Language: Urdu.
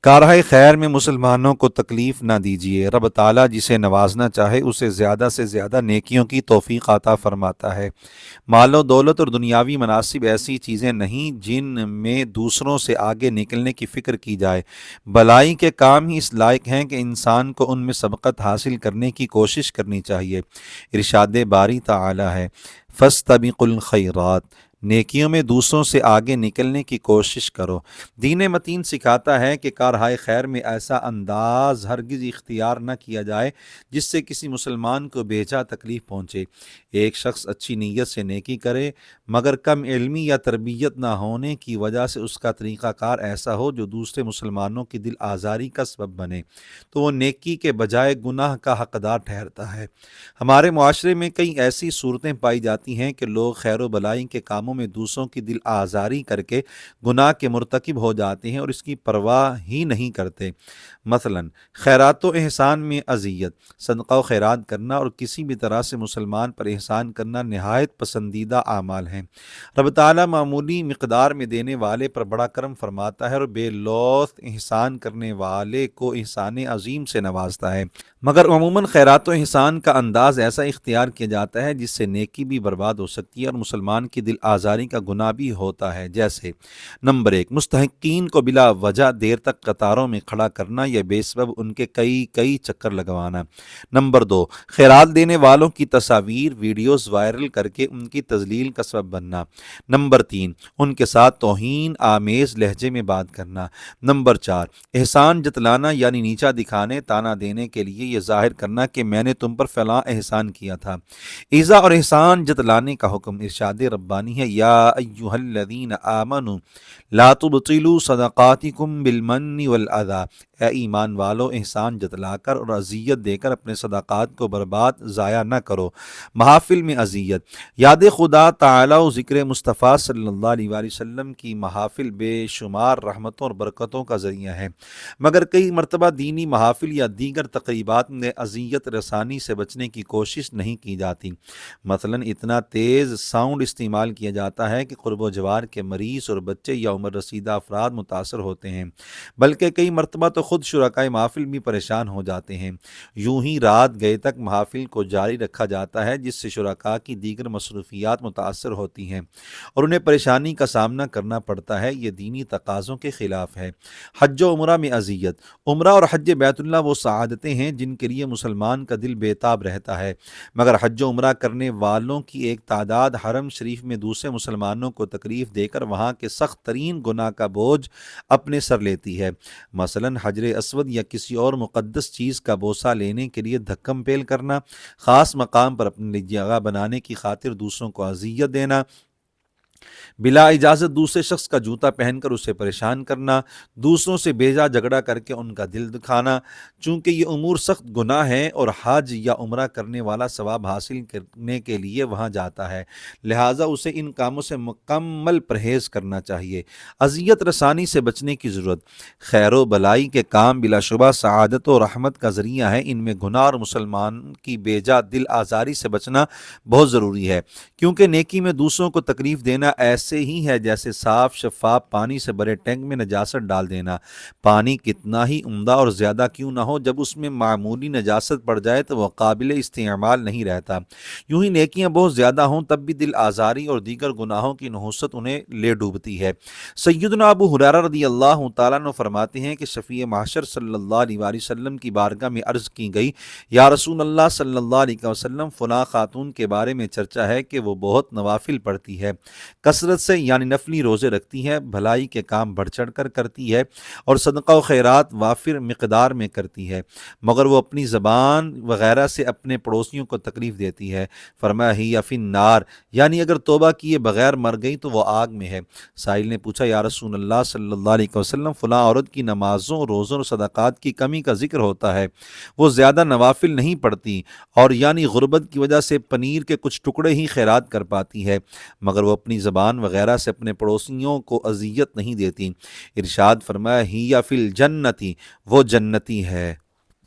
کارہائے خیر میں مسلمانوں کو تکلیف نہ دیجیے۔ رب تعالیٰ جسے نوازنا چاہے اسے زیادہ سے زیادہ نیکیوں کی توفیق عطا فرماتا ہے۔ مال و دولت اور دنیاوی مناصب ایسی چیزیں نہیں جن میں دوسروں سے آگے نکلنے کی فکر کی جائے۔ بلائی کے کام ہی اس لائق ہیں کہ انسان کو ان میں سبقت حاصل کرنے کی کوشش کرنی چاہیے۔ ارشاد باری تعالیٰ ہے فاستبقوا الخیرات، نیکیوں میں دوسروں سے آگے نکلنے کی کوشش کرو۔ دین متین سکھاتا ہے کہ کارہائے خیر میں ایسا انداز ہرگز اختیار نہ کیا جائے جس سے کسی مسلمان کو بےجا تکلیف پہنچے۔ ایک شخص اچھی نیت سے نیکی کرے مگر کم علمی یا تربیت نہ ہونے کی وجہ سے اس کا طریقہ کار ایسا ہو جو دوسرے مسلمانوں کی دل آزاری کا سبب بنے تو وہ نیکی کے بجائے گناہ کا حقدار ٹھہرتا ہے۔ ہمارے معاشرے میں کئی ایسی صورتیں پائی جاتی ہیں کہ لوگ خیر و بلائی کے کاموں میں دوسروں کی دل آزاری کر کے گناہ کے مرتکب ہو جاتے ہیں اور اس کی پرواہ ہی نہیں کرتے۔ مثلا خیرات و احسان میں اذیت، صدقہ و خیرات کرنا اور کسی بھی طرح سے مسلمان پر احسان کرنا نہایت پسندیدہ اعمال ہیں۔ رب تعالیٰ معمولی مقدار میں دینے والے پر بڑا کرم فرماتا ہے اور بے لوث احسان کرنے والے کو احسان عظیم سے نوازتا ہے، مگر عموماً خیرات و احسان کا انداز ایسا اختیار کیا جاتا ہے جس سے نیکی بھی برباد ہو سکتی ہے اور مسلمان کی دل آزاری کا گناہ بھی ہوتا ہے۔ جیسے نمبر 1، مستحقین کو بلا وجہ دیر تک قطاروں میں کھڑا کرنا یا بے سبب ان کے کئی چکر لگوانا۔ نمبر 2، خیرات دینے والوں کی تصاویر ویڈیوز وائرل کر کے ان کی تذلیل کا سبب بننا۔ نمبر 3، ان کے ساتھ توہین آمیز لہجے میں بات کرنا۔ نمبر 4، احسان جتلانا یعنی نیچا دکھانے تانا دینے کے لیے یہ ظاہر کرنا کہ میں نے تم پر فلاں احسان کیا تھا۔ ایذا اور احسان جتلانے کا حکم ارشاد ربانی ہے یا ایھا الذین آمنوا لا تبطلوا صدقاتکم بالمن والأذی، اے ایمان والو احسان جتلا کر اور اذیت دے کر اپنے صدقات کو برباد ضائع نہ کرو۔ محافل میں اذیت، یاد خدا تعالی و ذکر مصطفیٰ صلی اللہ علیہ وآلہ وسلم کی محافل بے شمار رحمتوں اور برکتوں کا ذریعہ ہے، مگر کئی مرتبہ دینی محافل یا دیگر تقریبات میں اذیت رسانی سے بچنے کی کوشش نہیں کی جاتی۔ مثلا اتنا تیز ساؤنڈ استعمال کیا جاتا ہے کہ قرب و جوار کے مریض اور بچے یا عمر رسیدہ افراد متاثر ہوتے ہیں، بلکہ کئی مرتبہ تو خود شرکائے محافل بھی پریشان ہو جاتے ہیں۔ یوں ہی رات گئے تک محافل کو جاری رکھا جاتا ہے جس سے شرکاء کی دیگر مصروفیات متاثر ہوتی ہیں اور انہیں پریشانی کا سامنا کرنا پڑتا ہے۔ یہ دینی تقاضوں کے خلاف ہے۔ حج و عمرہ میں اذیت، عمرہ اور حج بیت اللہ وہ سعادتیں ہیں جن کے لیے مسلمان کا دل بے تاب رہتا ہے، مگر حج و عمرہ کرنے والوں کی ایک تعداد حرم شریف میں دوسرے مسلمانوں کو تکلیف دے کر وہاں کے سخت ترین گناہ کا بوجھ اپنے سر لیتی ہے۔ مثلا حجر اسود یا کسی اور مقدس چیز کا بوسہ لینے کے لیے دھکم پیل کرنا، خاص مقام پر اپنے لیے جگہ بنانے کی خاطر دوسروں کو اذیت دینا، بلا اجازت دوسرے شخص کا جوتا پہن کر اسے پریشان کرنا، دوسروں سے بیجا جھگڑا کر کے ان کا دل دکھانا۔ چونکہ یہ امور سخت گناہ ہیں اور حج یا عمرہ کرنے والا ثواب حاصل کرنے کے لیے وہاں جاتا ہے، لہٰذا اسے ان کاموں سے مکمل پرہیز کرنا چاہیے۔ اذیت رسانی سے بچنے کی ضرورت، خیر و بلائی کے کام بلا شبہ سعادت و رحمت کا ذریعہ ہے، ان میں گناہ اور مسلمان کی بیجا دل آزاری سے بچنا بہت ضروری ہے، کیونکہ نیکی میں دوسروں کو تکلیف دینا ایسے ہی ہے جیسے صاف شفاف پانی سے بھرے ٹینک میں نجاست ڈال دینا۔ پانی کتنا ہی عمدہ اور زیادہ کیوں نہ ہو، جب اس میں معمولی نجاست پڑ جائے تو وہ قابل استعمال نہیں رہتا۔ یوں ہی نیکیاں بہت زیادہ ہوں تب بھی دل آزاری اور دیگر گناہوں کی نحوست انہیں لے ڈوبتی ہے۔ سیدنا ابو ہریرہ رضی اللہ تعالیٰ عنہ فرماتے ہیں کہ شفیع محشر صلی اللہ علیہ وآلہ وسلم کی بارگاہ میں عرض کی گئی، یا رسول اللہ صلی اللہ علیہ وسلم، فلاں خاتون کے بارے میں چرچا ہے کہ وہ بہت نوافل پڑھتی ہے، کثرت سے یعنی نفلی روزے رکھتی ہے، بھلائی کے کام بڑھ چڑھ کر کرتی ہے اور صدقہ و خیرات وافر مقدار میں کرتی ہے، مگر وہ اپنی زبان وغیرہ سے اپنے پڑوسیوں کو تکلیف دیتی ہے۔ فرمایا ہی فی النار، یعنی اگر توبہ کیے بغیر مر گئی تو وہ آگ میں ہے۔ سائل نے پوچھا، یا رسول اللہ صلی اللہ علیہ وسلم، فلاں عورت کی نمازوں، روزوں اور صدقات کی کمی کا ذکر ہوتا ہے، وہ زیادہ نوافل نہیں پڑھتی اور یعنی غربت کی وجہ سے پنیر کے کچھ ٹکڑے ہی خیرات کر پاتی ہے، مگر وہ اپنی زبان وغیرہ سے اپنے پڑوسیوں کو اذیت نہیں دیتی۔ ارشاد فرمایا ہی فی الجنتی، وہ جنتی ہے۔